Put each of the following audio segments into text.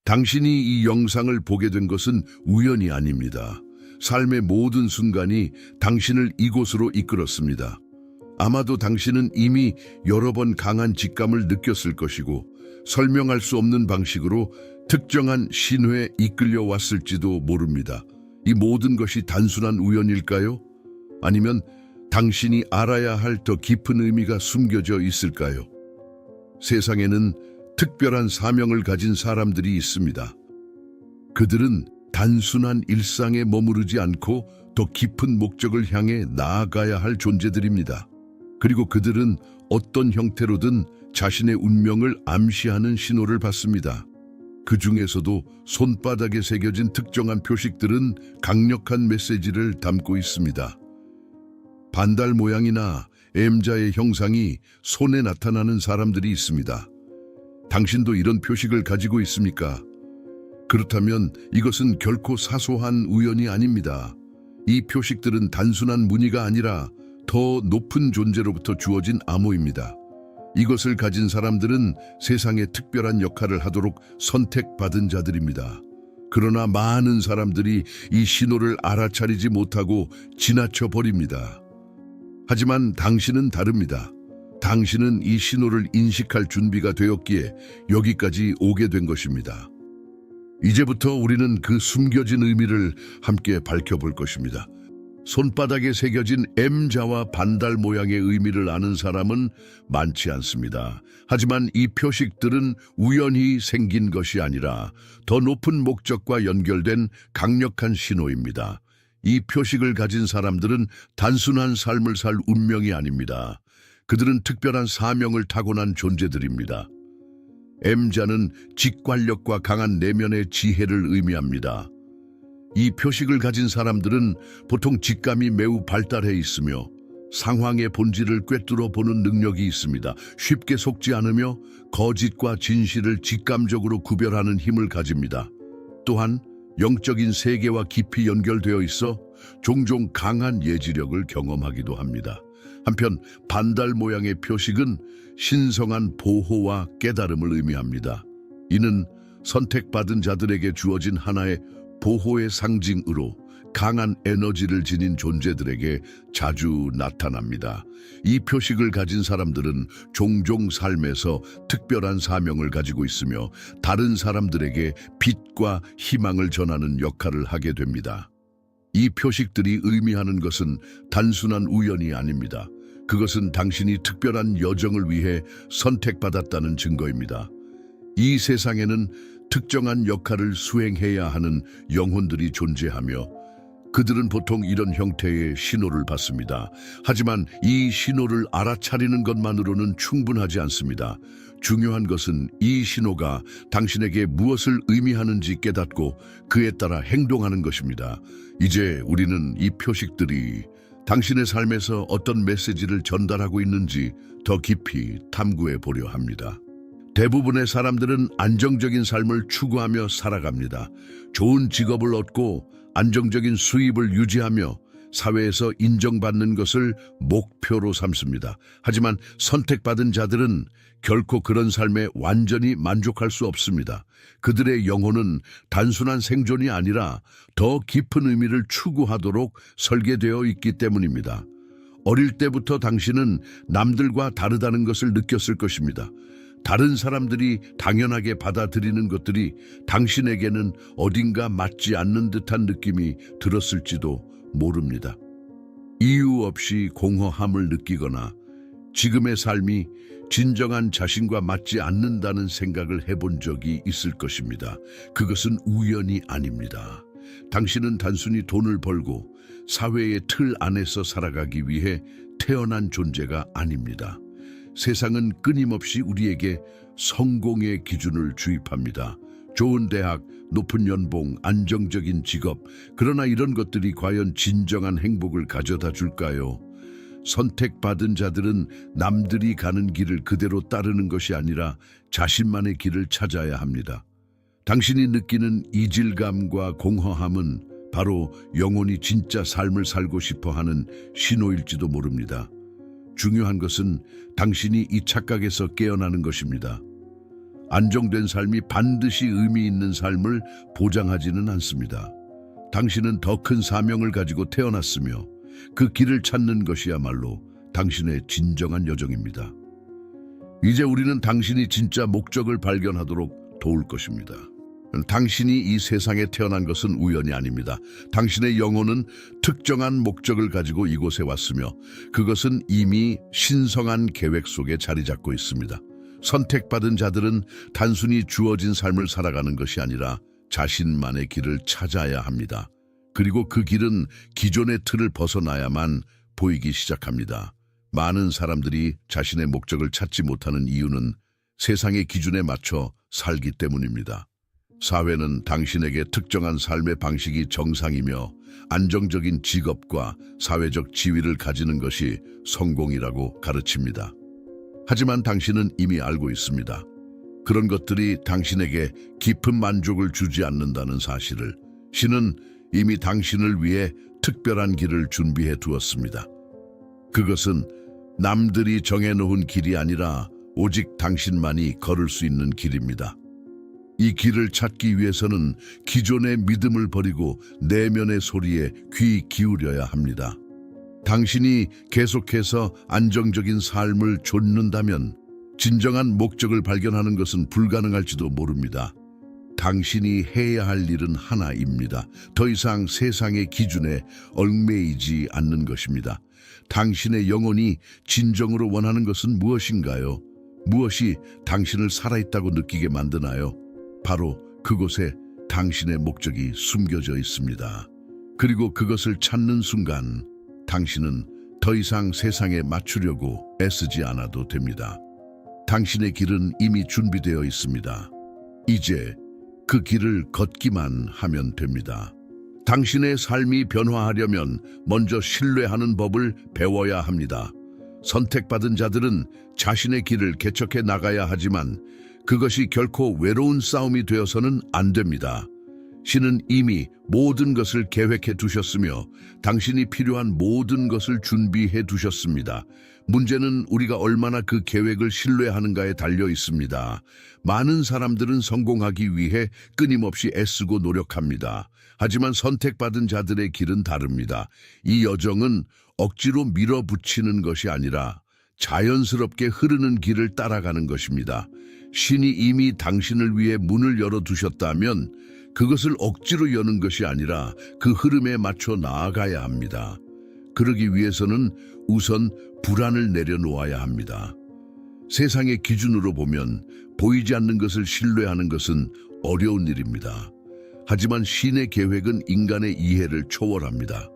당신이 이 영상을 보게 된 것은 우연이 아닙니다. 삶의 모든 순간이 당신을 이곳으로 이끌었습니다. 아마도 당신은 이미 여러 번 강한 직감을 느꼈을 것이고 설명할 수 없는 방식으로 특정한 신호에 이끌려 왔을지도 모릅니다. 이 모든 것이 단순한 우연일까요? 아니면 당신이 알아야 할 더 깊은 의미가 숨겨져 있을까요? 세상에는 특별한 사명을 가진 사람들이 있습니다. 그들은 단순한 일상에 머무르지 않고 더 깊은 목적을 향해 나아가야 할 존재들입니다. 그리고 그들은 어떤 형태로든 자신의 운명을 암시하는 신호를 받습니다. 그 중에서도 손바닥에 새겨진 특정한 표식들은 강력한 메시지를 담고 있습니다. 반달 모양이나 M자의 형상이 손에 나타나는 사람들이 있습니다. 당신도 이런 표식을 가지고 있습니까? 그렇다면 이것은 결코 사소한 우연이 아닙니다. 이 표식들은 단순한 무늬가 아니라 더 높은 존재로부터 주어진 암호입니다. 이것을 가진 사람들은 세상에 특별한 역할을 하도록 선택받은 자들입니다. 그러나 많은 사람들이 이 신호를 알아차리지 못하고 지나쳐 버립니다. 하지만 당신은 다릅니다. 당신은 이 신호를 인식할 준비가 되었기에 여기까지 오게 된 것입니다. 이제부터 우리는 그 숨겨진 의미를 함께 밝혀볼 것입니다. 손바닥에 새겨진 M자와 반달 모양의 의미를 아는 사람은 많지 않습니다. 하지만 이 표식들은 우연히 생긴 것이 아니라 더 높은 목적과 연결된 강력한 신호입니다. 이 표식을 가진 사람들은 단순한 삶을 살 운명이 아닙니다. 그들은 특별한 사명을 타고난 존재들입니다. M자는 직관력과 강한 내면의 지혜를 의미합니다. 이 표식을 가진 사람들은 보통 직감이 매우 발달해 있으며 상황의 본질을 꿰뚫어 보는 능력이 있습니다. 쉽게 속지 않으며 거짓과 진실을 직감적으로 구별하는 힘을 가집니다. 또한 영적인 세계와 깊이 연결되어 있어 종종 강한 예지력을 경험하기도 합니다. 한편 반달 모양의 표식은 신성한 보호와 깨달음을 의미합니다. 이는 선택받은 자들에게 주어진 하나의 보호의 상징으로 강한 에너지를 지닌 존재들에게 자주 나타납니다. 이 표식을 가진 사람들은 종종 삶에서 특별한 사명을 가지고 있으며 다른 사람들에게 빛과 희망을 전하는 역할을 하게 됩니다. 이 표식들이 의미하는 것은 단순한 우연이 아닙니다. 그것은 당신이 특별한 여정을 위해 선택받았다는 증거입니다. 이 세상에는 특정한 역할을 수행해야 하는 영혼들이 존재하며 그들은 보통 이런 형태의 신호를 받습니다. 하지만 이 신호를 알아차리는 것만으로는 충분하지 않습니다. 중요한 것은 이 신호가 당신에게 무엇을 의미하는지 깨닫고 그에 따라 행동하는 것입니다. 이제 우리는 이 표식들이 당신의 삶에서 어떤 메시지를 전달하고 있는지 더 깊이 탐구해 보려 합니다. 대부분의 사람들은 안정적인 삶을 추구하며 살아갑니다. 좋은 직업을 얻고 안정적인 수입을 유지하며 사회에서 인정받는 것을 목표로 삼습니다. 하지만 선택받은 자들은 결코 그런 삶에 완전히 만족할 수 없습니다. 그들의 영혼은 단순한 생존이 아니라 더 깊은 의미를 추구하도록 설계되어 있기 때문입니다. 어릴 때부터 당신은 남들과 다르다는 것을 느꼈을 것입니다. 다른 사람들이 당연하게 받아들이는 것들이 당신에게는 어딘가 맞지 않는 듯한 느낌이 들었을지도 모릅니다. 이유 없이 공허함을 느끼거나 지금의 삶이 진정한 자신과 맞지 않는다는 생각을 해본 적이 있을 것입니다. 그것은 우연이 아닙니다. 당신은 단순히 돈을 벌고 사회의 틀 안에서 살아가기 위해 태어난 존재가 아닙니다. 세상은 끊임없이 우리에게 성공의 기준을 주입합니다. 좋은 대학, 높은 연봉, 안정적인 직업, 그러나 이런 것들이 과연 진정한 행복을 가져다 줄까요? 선택받은 자들은 남들이 가는 길을 그대로 따르는 것이 아니라 자신만의 길을 찾아야 합니다. 당신이 느끼는 이질감과 공허함은 바로 영혼이 진짜 삶을 살고 싶어 하는 신호일지도 모릅니다. 중요한 것은 당신이 이 착각에서 깨어나는 것입니다. 안정된 삶이 반드시 의미 있는 삶을 보장하지는 않습니다. 당신은 더 큰 사명을 가지고 태어났으며 그 길을 찾는 것이야말로 당신의 진정한 여정입니다. 이제 우리는 당신이 진짜 목적을 발견하도록 도울 것입니다. 당신이 이 세상에 태어난 것은 우연이 아닙니다. 당신의 영혼은 특정한 목적을 가지고 이곳에 왔으며 그것은 이미 신성한 계획 속에 자리 잡고 있습니다. 선택받은 자들은 단순히 주어진 삶을 살아가는 것이 아니라 자신만의 길을 찾아야 합니다. 그리고 그 길은 기존의 틀을 벗어나야만 보이기 시작합니다. 많은 사람들이 자신의 목적을 찾지 못하는 이유는 세상의 기준에 맞춰 살기 때문입니다. 사회는 당신에게 특정한 삶의 방식이 정상이며 안정적인 직업과 사회적 지위를 가지는 것이 성공이라고 가르칩니다. 하지만 당신은 이미 알고 있습니다. 그런 것들이 당신에게 깊은 만족을 주지 않는다는 사실을. 신은 이미 당신을 위해 특별한 길을 준비해 두었습니다. 그것은 남들이 정해놓은 길이 아니라 오직 당신만이 걸을 수 있는 길입니다. 이 길을 찾기 위해서는 기존의 믿음을 버리고 내면의 소리에 귀 기울여야 합니다. 당신이 계속해서 안정적인 삶을 좇는다면 진정한 목적을 발견하는 것은 불가능할지도 모릅니다. 당신이 해야 할 일은 하나입니다. 더 이상 세상의 기준에 얽매이지 않는 것입니다. 당신의 영혼이 진정으로 원하는 것은 무엇인가요? 무엇이 당신을 살아있다고 느끼게 만드나요? 바로 그곳에 당신의 목적이 숨겨져 있습니다. 그리고 그것을 찾는 순간 당신은 더 이상 세상에 맞추려고 애쓰지 않아도 됩니다. 당신의 길은 이미 준비되어 있습니다. 이제 그 길을 걷기만 하면 됩니다. 당신의 삶이 변화하려면 먼저 신뢰하는 법을 배워야 합니다. 선택받은 자들은 자신의 길을 개척해 나가야 하지만 그것이 결코 외로운 싸움이 되어서는 안 됩니다. 신은 이미 모든 것을 계획해 두셨으며 당신이 필요한 모든 것을 준비해 두셨습니다. 문제는 우리가 얼마나 그 계획을 신뢰하는가에 달려 있습니다. 많은 사람들은 성공하기 위해 끊임없이 애쓰고 노력합니다. 하지만 선택받은 자들의 길은 다릅니다. 이 여정은 억지로 밀어붙이는 것이 아니라 자연스럽게 흐르는 길을 따라가는 것입니다. 신이 이미 당신을 위해 문을 열어두셨다면 그것을 억지로 여는 것이 아니라 그 흐름에 맞춰 나아가야 합니다. 그러기 위해서는 우선 불안을 내려놓아야 합니다. 세상의 기준으로 보면 보이지 않는 것을 신뢰하는 것은 어려운 일입니다. 하지만 신의 계획은 인간의 이해를 초월합니다.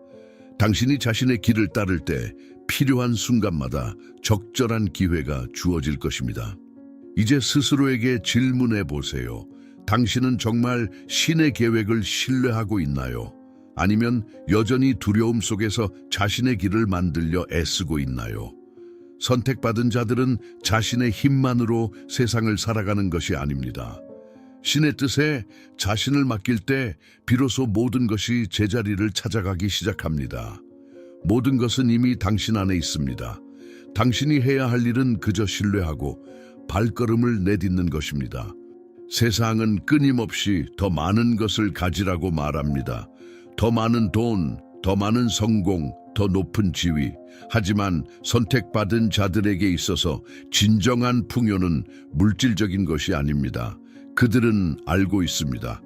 당신이 자신의 길을 따를 때 필요한 순간마다 적절한 기회가 주어질 것입니다. 이제 스스로에게 질문해 보세요. 당신은 정말 신의 계획을 신뢰하고 있나요? 아니면 여전히 두려움 속에서 자신의 길을 만들려 애쓰고 있나요? 선택받은 자들은 자신의 힘만으로 세상을 살아가는 것이 아닙니다. 신의 뜻에 자신을 맡길 때 비로소 모든 것이 제자리를 찾아가기 시작합니다. 모든 것은 이미 당신 안에 있습니다. 당신이 해야 할 일은 그저 신뢰하고 발걸음을 내딛는 것입니다. 세상은 끊임없이 더 많은 것을 가지라고 말합니다. 더 많은 돈, 더 많은 성공, 더 높은 지위. 하지만 선택받은 자들에게 있어서 진정한 풍요는 물질적인 것이 아닙니다. 그들은 알고 있습니다.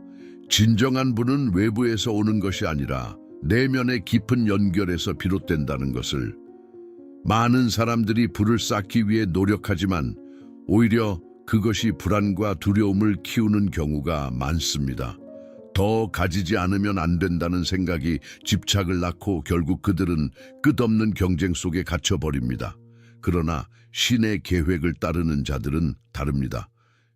진정한 부는 외부에서 오는 것이 아니라 내면의 깊은 연결에서 비롯된다는 것을. 많은 사람들이 부를 쌓기 위해 노력하지만 오히려 그것이 불안과 두려움을 키우는 경우가 많습니다. 더 가지지 않으면 안 된다는 생각이 집착을 낳고 결국 그들은 끝없는 경쟁 속에 갇혀버립니다. 그러나 신의 계획을 따르는 자들은 다릅니다.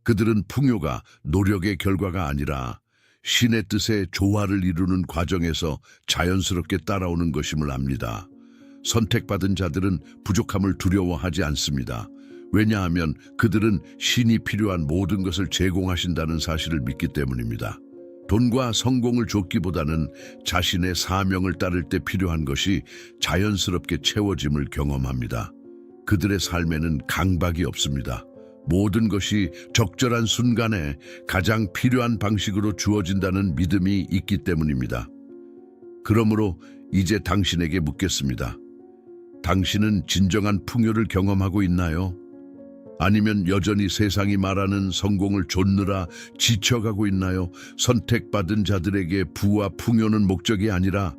그들은 풍요가 노력의 결과가 아니라 신의 뜻에 조화를 이루는 과정에서 자연스럽게 따라오는 것임을 압니다. 선택받은 자들은 부족함을 두려워하지 않습니다. 왜냐하면 그들은 신이 필요한 모든 것을 제공하신다는 사실을 믿기 때문입니다. 돈과 성공을 쫓기보다는 자신의 사명을 따를 때 필요한 것이 자연스럽게 채워짐을 경험합니다. 그들의 삶에는 강박이 없습니다. 모든 것이 적절한 순간에 가장 필요한 방식으로 주어진다는 믿음이 있기 때문입니다. 그러므로 이제 당신에게 묻겠습니다. 당신은 진정한 풍요를 경험하고 있나요? 아니면 여전히 세상이 말하는 성공을 좇느라 지쳐가고 있나요? 선택받은 자들에게 부와 풍요는 목적이 아니라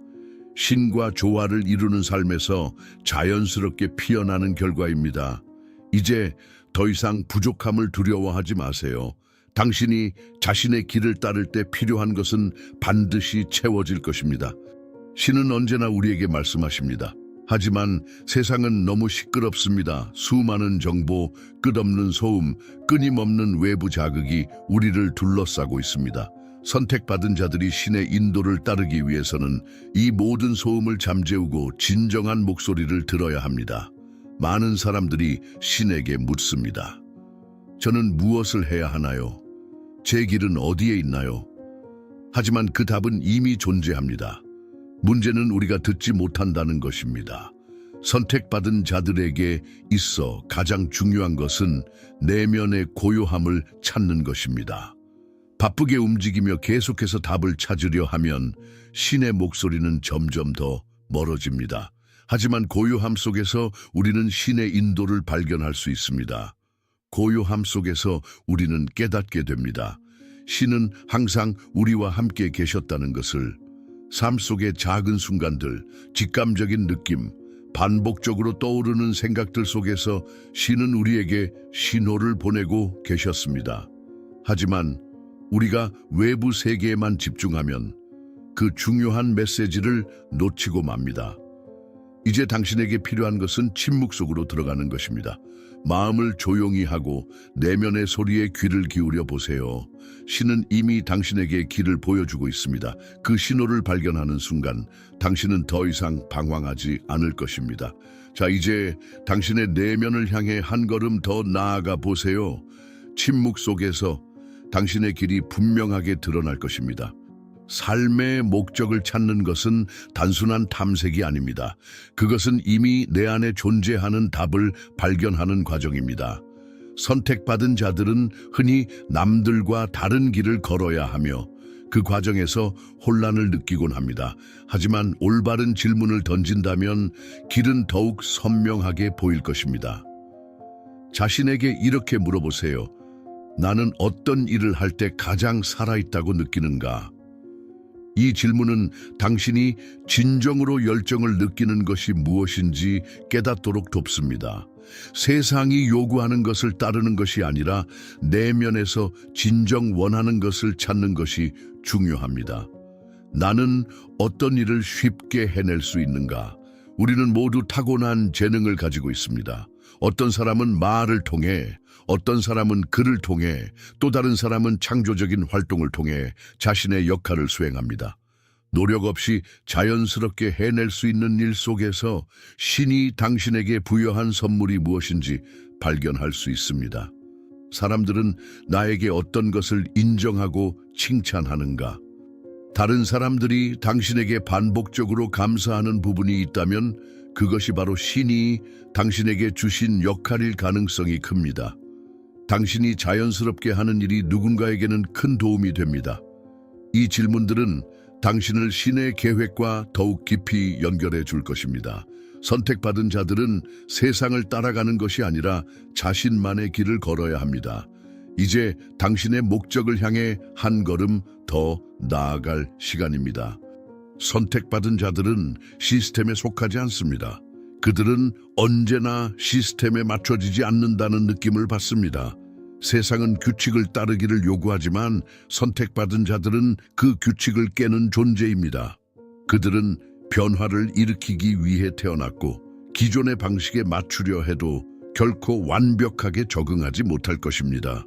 신과 조화를 이루는 삶에서 자연스럽게 피어나는 결과입니다. 이제 더 이상 부족함을 두려워하지 마세요. 당신이 자신의 길을 따를 때 필요한 것은 반드시 채워질 것입니다. 신은 언제나 우리에게 말씀하십니다. 하지만 세상은 너무 시끄럽습니다. 수많은 정보, 끝없는 소음, 끊임없는 외부 자극이 우리를 둘러싸고 있습니다. 선택받은 자들이 신의 인도를 따르기 위해서는 이 모든 소음을 잠재우고 진정한 목소리를 들어야 합니다. 많은 사람들이 신에게 묻습니다. 저는 무엇을 해야 하나요? 제 길은 어디에 있나요? 하지만 그 답은 이미 존재합니다. 문제는 우리가 듣지 못한다는 것입니다. 선택받은 자들에게 있어 가장 중요한 것은 내면의 고요함을 찾는 것입니다. 바쁘게 움직이며 계속해서 답을 찾으려 하면 신의 목소리는 점점 더 멀어집니다. 하지만 고요함 속에서 우리는 신의 인도를 발견할 수 있습니다. 고요함 속에서 우리는 깨닫게 됩니다. 신은 항상 우리와 함께 계셨다는 것을. 삶 속의 작은 순간들, 직감적인 느낌, 반복적으로 떠오르는 생각들 속에서 신은 우리에게 신호를 보내고 계셨습니다. 하지만 우리가 외부 세계에만 집중하면 그 중요한 메시지를 놓치고 맙니다. 이제 당신에게 필요한 것은 침묵 속으로 들어가는 것입니다. 마음을 조용히 하고 내면의 소리에 귀를 기울여 보세요. 신은 이미 당신에게 길을 보여주고 있습니다. 그 신호를 발견하는 순간 당신은 더 이상 방황하지 않을 것입니다. 자, 이제 당신의 내면을 향해 한 걸음 더 나아가 보세요. 침묵 속에서 당신의 길이 분명하게 드러날 것입니다. 삶의 목적을 찾는 것은 단순한 탐색이 아닙니다. 그것은 이미 내 안에 존재하는 답을 발견하는 과정입니다. 선택받은 자들은 흔히 남들과 다른 길을 걸어야 하며 그 과정에서 혼란을 느끼곤 합니다. 하지만 올바른 질문을 던진다면 길은 더욱 선명하게 보일 것입니다. 자신에게 이렇게 물어보세요. 나는 어떤 일을 할 때 가장 살아있다고 느끼는가? 이 질문은 당신이 진정으로 열정을 느끼는 것이 무엇인지 깨닫도록 돕습니다. 세상이 요구하는 것을 따르는 것이 아니라 내면에서 진정 원하는 것을 찾는 것이 중요합니다. 나는 어떤 일을 쉽게 해낼 수 있는가? 우리는 모두 타고난 재능을 가지고 있습니다. 어떤 사람은 말을 통해, 어떤 사람은 글을 통해, 또 다른 사람은 창조적인 활동을 통해 자신의 역할을 수행합니다. 노력 없이 자연스럽게 해낼 수 있는 일 속에서 신이 당신에게 부여한 선물이 무엇인지 발견할 수 있습니다. 사람들은 나에게 어떤 것을 인정하고 칭찬하는가? 다른 사람들이 당신에게 반복적으로 감사하는 부분이 있다면 그것이 바로 신이 당신에게 주신 역할일 가능성이 큽니다. 당신이 자연스럽게 하는 일이 누군가에게는 큰 도움이 됩니다. 이 질문들은 당신을 신의 계획과 더욱 깊이 연결해 줄 것입니다. 선택받은 자들은 세상을 따라가는 것이 아니라 자신만의 길을 걸어야 합니다. 이제 당신의 목적을 향해 한 걸음 더 나아갈 시간입니다. 선택받은 자들은 시스템에 속하지 않습니다. 그들은 언제나 시스템에 맞춰지지 않는다는 느낌을 받습니다. 세상은 규칙을 따르기를 요구하지만 선택받은 자들은 그 규칙을 깨는 존재입니다. 그들은 변화를 일으키기 위해 태어났고 기존의 방식에 맞추려 해도 결코 완벽하게 적응하지 못할 것입니다.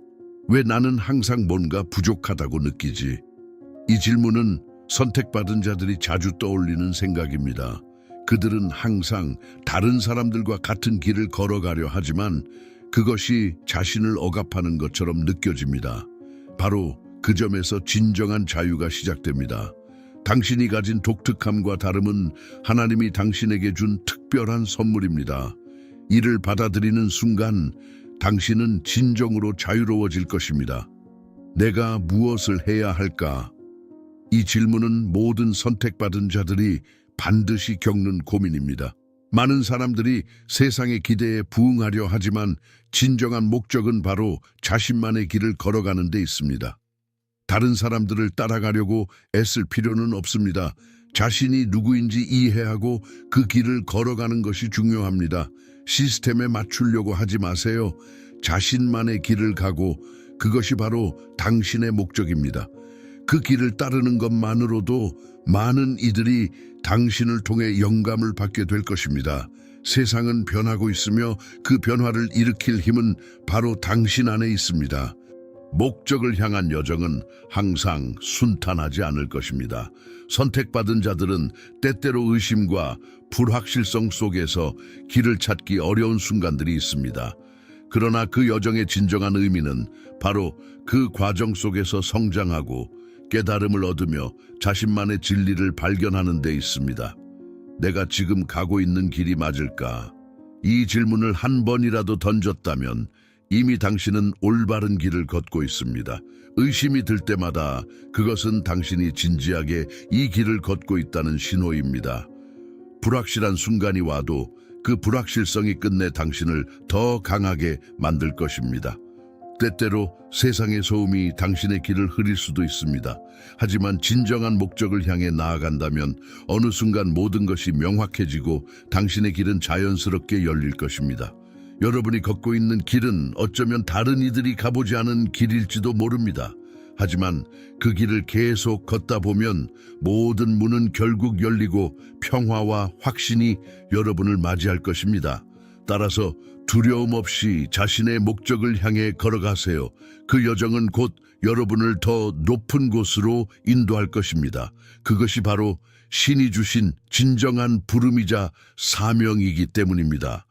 왜 나는 항상 뭔가 부족하다고 느끼지? 이 질문은 선택받은 자들이 자주 떠올리는 생각입니다. 그들은 항상 다른 사람들과 같은 길을 걸어가려 하지만 그것이 자신을 억압하는 것처럼 느껴집니다. 바로 그 점에서 진정한 자유가 시작됩니다. 당신이 가진 독특함과 다름은 하나님이 당신에게 준 특별한 선물입니다. 이를 받아들이는 순간 당신은 진정으로 자유로워질 것입니다. 내가 무엇을 해야 할까? 이 질문은 모든 선택받은 자들이 반드시 겪는 고민입니다. 많은 사람들이 세상의 기대에 부응하려 하지만 진정한 목적은 바로 자신만의 길을 걸어가는 데 있습니다. 다른 사람들을 따라가려고 애쓸 필요는 없습니다. 자신이 누구인지 이해하고 그 길을 걸어가는 것이 중요합니다. 시스템에 맞추려고 하지 마세요. 자신만의 길을 가고 그것이 바로 당신의 목적입니다. 그 길을 따르는 것만으로도 많은 이들이 당신을 통해 영감을 받게 될 것입니다. 세상은 변하고 있으며 그 변화를 일으킬 힘은 바로 당신 안에 있습니다. 목적을 향한 여정은 항상 순탄하지 않을 것입니다. 선택받은 자들은 때때로 의심과 불확실성 속에서 길을 찾기 어려운 순간들이 있습니다. 그러나 그 여정의 진정한 의미는 바로 그 과정 속에서 성장하고 깨달음을 얻으며 자신만의 진리를 발견하는 데 있습니다. 내가 지금 가고 있는 길이 맞을까? 이 질문을 한 번이라도 던졌다면 이미 당신은 올바른 길을 걷고 있습니다. 의심이 들 때마다 그것은 당신이 진지하게 이 길을 걷고 있다는 신호입니다. 불확실한 순간이 와도 그 불확실성이 끝내 당신을 더 강하게 만들 것입니다. 때때로 세상의 소음이 당신의 길을 흐릴 수도 있습니다. 하지만 진정한 목적을 향해 나아간다면 어느 순간 모든 것이 명확해지고 당신의 길은 자연스럽게 열릴 것입니다. 여러분이 걷고 있는 길은 어쩌면 다른 이들이 가보지 않은 길일지도 모릅니다. 하지만 그 길을 계속 걷다 보면 모든 문은 결국 열리고 평화와 확신이 여러분을 맞이할 것입니다. 따라서 두려움 없이 자신의 목적을 향해 걸어가세요. 그 여정은 곧 여러분을 더 높은 곳으로 인도할 것입니다. 그것이 바로 신이 주신 진정한 부름이자 사명이기 때문입니다.